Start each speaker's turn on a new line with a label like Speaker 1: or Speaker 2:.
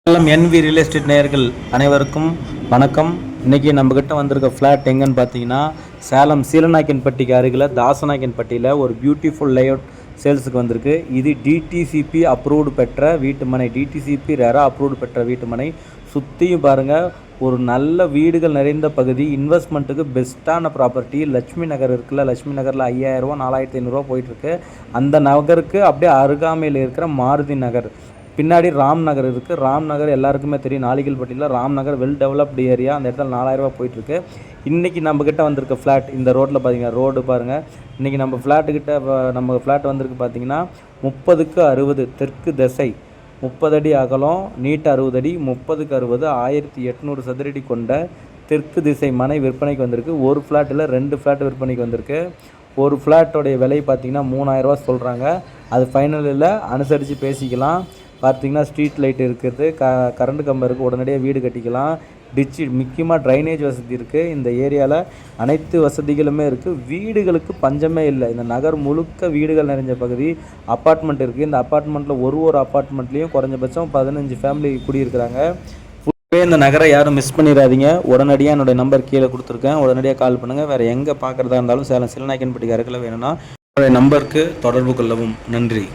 Speaker 1: Salem envy real estate நேயர்கள் அனைவருக்கும் வணக்கம். இன்றைக்கி நம்மக்கிட்ட வந்திருக்க ஃப்ளாட் எங்கன்னு பார்த்தீங்கன்னா சேலம் சீலநாயக்கன்பட்டிக்கு அருகில் தாசநாயக்கன்பட்டியில் ஒரு பியூட்டிஃபுல் லேஅவுட் சேல்ஸுக்கு வந்திருக்கு. இது டிடிசிபி அப்ரூவ்டு பெற்ற வீட்டுமனை, டிடிசிபி ரெரா அப்ரூவ்டு பெற்ற வீட்டுமனை. சுற்றியும் பாருங்கள், ஒரு நல்ல வீடுகள் நிறைந்த பகுதி, இன்வெஸ்ட்மெண்ட்டுக்கு பெஸ்ட்டான ப்ராப்பர்ட்டி. லட்சுமி நகர் இருக்குல்ல, லட்சுமி நகரில் 5000 4500 போயிட்டுருக்கு. அந்த நகருக்கு அப்படியே அருகாமையில் இருக்கிற மாருதி நகர், பின்னாடி ராம் நகர் இருக்குது. ராம் நகர் எல்லாருக்குமே தெரியும், நாளிகல்பட்டியில் ராம் நகர் வெல் டெவலப்டு ஏரியா. அந்த இடத்துல 4000 போயிட்டுருக்கு. இன்றைக்கி நம்மக்கிட்ட வந்திருக்க ஃப்ளாட் இந்த ரோட்டில் பார்த்தீங்கன்னா, ரோடு பாருங்கள். இன்றைக்கி நம்ம ஃப்ளாட் வந்திருக்கு பார்த்தீங்கன்னா 30க்கு 60 தெற்கு திசை, 30 அடி அகலம், நீட் 60 அடி, 30க்கு 60, 1800 சதுரடி கொண்ட தெற்கு திசை மனை விற்பனைக்கு வந்திருக்கு. ஒரு ஃப்ளாட்டில் 2 ஃப்ளாட் விற்பனைக்கு வந்திருக்கு. ஒரு ஃப்ளாட்டோடைய விலை பார்த்திங்கன்னா 3000 சொல்கிறாங்க. அது ஃபைனலில் அனுசரித்து பேசிக்கலாம். பார்த்திங்கன்னா ஸ்ட்ரீட் லைட் இருக்குது, கரண்ட் கம்பம் இருக்குது, உடனடியாக வீடு கட்டிக்கலாம். டிச்சு, முக்கியமாக ட்ரைனேஜ் வசதி இருக்குது. இந்த ஏரியாவில் அனைத்து வசதிகளுமே இருக்குது. வீடுகளுக்கு பஞ்சமே இல்லை. இந்த நகர் முழுக்க வீடுகள் நிறைஞ்ச பகுதி. அப்பார்ட்மெண்ட் இருக்குது. இந்த அப்பார்ட்மெண்ட்டில் ஒரு அப்பார்ட்மெண்ட்லேயும் குறைஞ்சபட்சம் 15 ஃபேமிலி குடியிருக்கிறாங்க. இந்த நகரை யாரும் மிஸ் பண்ணிடாதீங்க. உடனடியாக என்னுடைய நம்பர் கீழே கொடுத்துருக்கேன், உடனடியாக கால் பண்ணுங்கள். வேறு எங்கே பார்க்குறதா இருந்தாலும் சேலம் சீலநாயக்கன்பட்டிக்கு அருகில் வேணும்னா என்னுடைய நம்பருக்கு தொடர்பு கொள்ளவும். நன்றி.